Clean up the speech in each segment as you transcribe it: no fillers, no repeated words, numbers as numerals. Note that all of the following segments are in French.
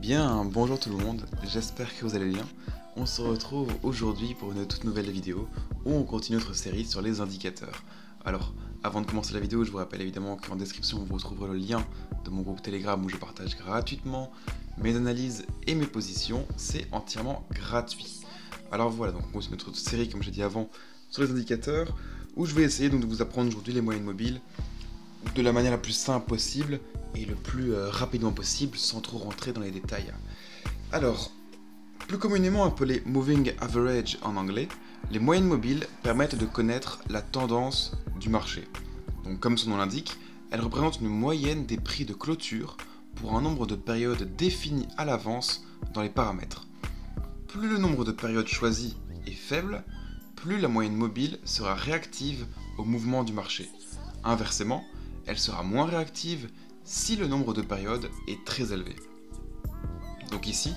Bien, bonjour tout le monde, j'espère que vous allez bien. On se retrouve aujourd'hui pour une toute nouvelle vidéo où on continue notre série sur les indicateurs. Alors, avant de commencer la vidéo, je vous rappelle évidemment qu'en description vous retrouverez le lien de mon groupe Telegram où je partage gratuitement mes analyses et mes positions, c'est entièrement gratuit. Alors voilà, donc on continue notre série comme j'ai dit avant sur les indicateurs où je vais essayer donc de vous apprendre aujourd'hui les moyennes mobiles de la manière la plus simple possible et le plus rapidement possible sans trop rentrer dans les détails. Alors, plus communément appelées moving average en anglais, les moyennes mobiles permettent de connaître la tendance du marché. Donc comme son nom l'indique, elles représentent une moyenne des prix de clôture pour un nombre de périodes définies à l'avance dans les paramètres. Plus le nombre de périodes choisies est faible, plus la moyenne mobile sera réactive au mouvement du marché. Inversement, elle sera moins réactive si le nombre de périodes est très élevé. Donc ici,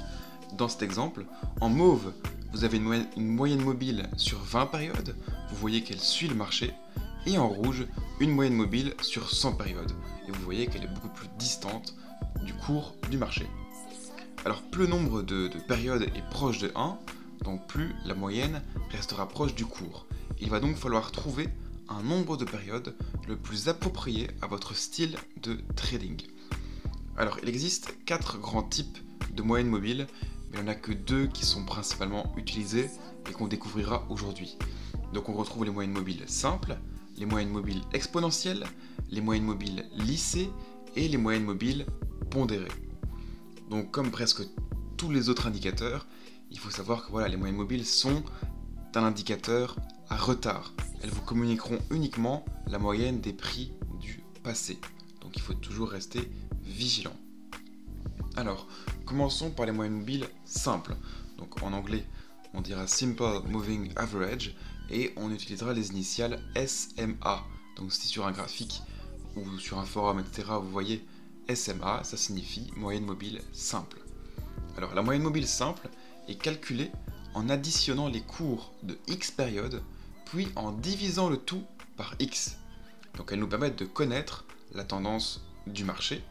dans cet exemple, en mauve, vous avez une moyenne mobile sur 20 périodes, vous voyez qu'elle suit le marché, et en rouge, une moyenne mobile sur 100 périodes, et vous voyez qu'elle est beaucoup plus distante du cours du marché. Alors plus le nombre de périodes est proche de 1, donc plus la moyenne restera proche du cours. Il va donc falloir trouver un nombre de périodes le plus approprié à votre style de trading. Alors il existe 4 grands types de moyennes mobiles, mais il n'y en a que 2 qui sont principalement utilisées et qu'on découvrira aujourd'hui. Donc on retrouve les moyennes mobiles simples, les moyennes mobiles exponentielles, les moyennes mobiles lissées et les moyennes mobiles pondérées. Donc comme presque tous les autres indicateurs, il faut savoir que voilà, les moyennes mobiles sont un indicateur à retard. Elles vous communiqueront uniquement la moyenne des prix du passé. Donc il faut toujours rester vigilant. Alors, commençons par les moyennes mobiles simples. Donc en anglais, on dira Simple Moving Average et on utilisera les initiales SMA. Donc si sur un graphique ou sur un forum, etc., vous voyez SMA, ça signifie moyenne mobile simple. Alors la moyenne mobile simple est calculée en additionnant les cours de X périodes, puis en divisant le tout par X. Donc elles nous permettent de connaître la tendance du marché.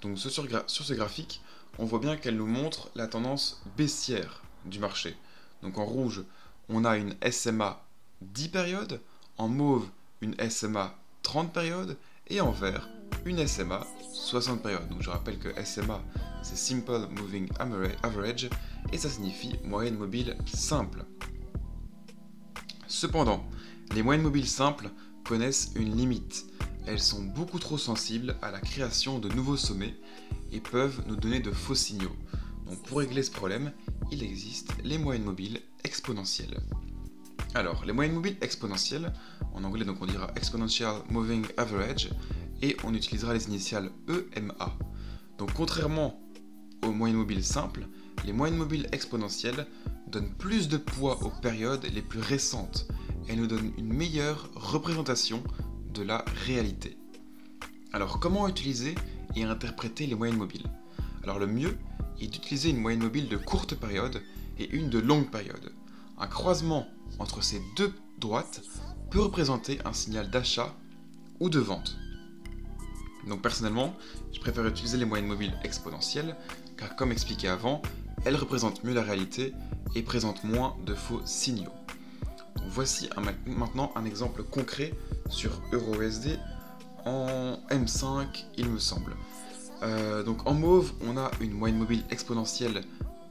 Donc sur ce graphique, on voit bien qu'elle nous montre la tendance baissière du marché. Donc en rouge, on a une SMA 10 périodes, en mauve, une SMA 30 périodes, et en vert, une SMA 60 périodes. Donc je rappelle que SMA, c'est Simple Moving Average, et ça signifie moyenne mobile simple. Cependant, les moyennes mobiles simples connaissent une limite. Elles sont beaucoup trop sensibles à la création de nouveaux sommets et peuvent nous donner de faux signaux. Donc pour régler ce problème, il existe les moyennes mobiles exponentielles. Alors, les moyennes mobiles exponentielles, en anglais donc on dira Exponential Moving Average, et on utilisera les initiales EMA. Donc contrairement aux moyennes mobiles simples, les moyennes mobiles exponentielles donnent plus de poids aux périodes les plus récentes. Elles nous donnent une meilleure représentation de la réalité. Alors comment utiliser et interpréter les moyennes mobiles? Alors le mieux est d'utiliser une moyenne mobile de courte période et une de longue période. Un croisement entre ces deux droites peut représenter un signal d'achat ou de vente. Donc personnellement, je préfère utiliser les moyennes mobiles exponentielles car comme expliqué avant, elles représentent mieux la réalité et présentent moins de faux signaux. Donc voici maintenant un exemple concret sur EURUSD en M5 il me semble. Donc en mauve on a une moyenne mobile exponentielle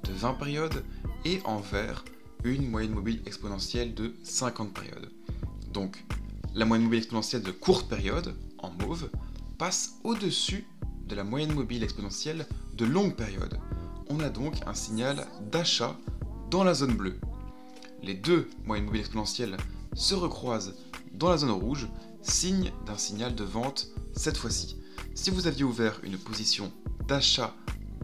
de 20 périodes et en vert une moyenne mobile exponentielle de 50 périodes. Donc la moyenne mobile exponentielle de courte période en mauve passe au-dessus de la moyenne mobile exponentielle de longue période. On a donc un signal d'achat dans la zone bleue. Les deux moyennes mobiles exponentielles se recroisent dans la zone rouge, signe d'un signal de vente cette fois-ci. Si vous aviez ouvert une position d'achat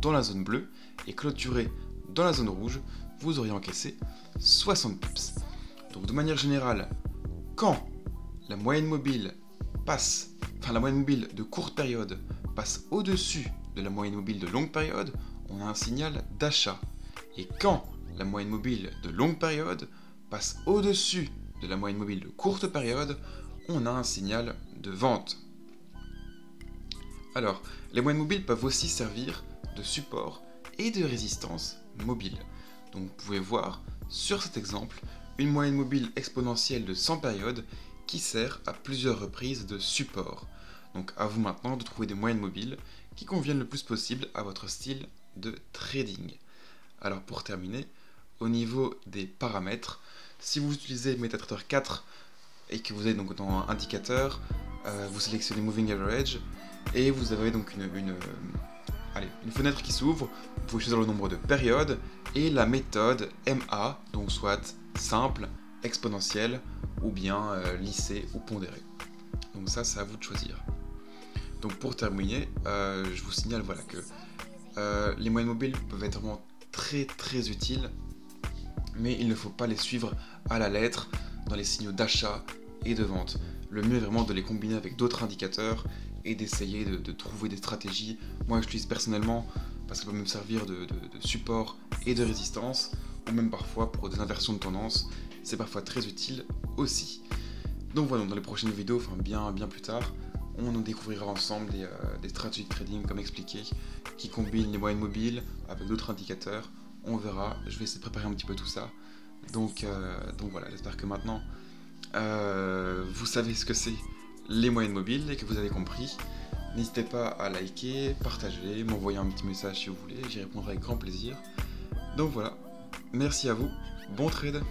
dans la zone bleue et clôturé dans la zone rouge, vous auriez encaissé 60 pips. Donc de manière générale, quand la moyenne mobile la moyenne mobile de courte période passe au-dessus de la moyenne mobile de longue période, on a un signal d'achat. Et quand la moyenne mobile de longue période passe au-dessus de la moyenne mobile de courte période, on a un signal de vente. Alors, les moyennes mobiles peuvent aussi servir de support et de résistance mobile. Donc vous pouvez voir sur cet exemple une moyenne mobile exponentielle de 100 périodes qui sert à plusieurs reprises de support. Donc à vous maintenant de trouver des moyennes mobiles qui conviennent le plus possible à votre style de trading. Alors pour terminer, au niveau des paramètres, si vous utilisez MetaTrader 4 et que vous êtes donc dans indicateur, vous sélectionnez Moving Average et vous avez donc une fenêtre qui s'ouvre. Vous pouvez choisir le nombre de périodes et la méthode MA, donc soit simple, exponentielle ou bien lissée ou pondérée. Donc ça, c'est à vous de choisir. Donc pour terminer, je vous signale voilà, que les moyennes mobiles peuvent être vraiment très utiles, mais il ne faut pas les suivre à la lettre dans les signaux d'achat et de vente. Le mieux est vraiment de les combiner avec d'autres indicateurs et d'essayer de trouver des stratégies. Moi je l'utilise personnellement parce que ça peut me servir de support et de résistance, ou même parfois pour des inversions de tendance, c'est parfois très utile aussi. Donc voilà, dans les prochaines vidéos, enfin bien plus tard, on découvrira ensemble des stratégies de trading comme expliqué, qui combinent les moyennes mobiles avec d'autres indicateurs. On verra, je vais essayer de préparer un petit peu tout ça. Donc voilà, j'espère que maintenant vous savez ce que c'est les moyennes mobiles et que vous avez compris. N'hésitez pas à liker, partager, m'envoyer un petit message si vous voulez, j'y répondrai avec grand plaisir. Donc voilà, merci à vous, bon trade!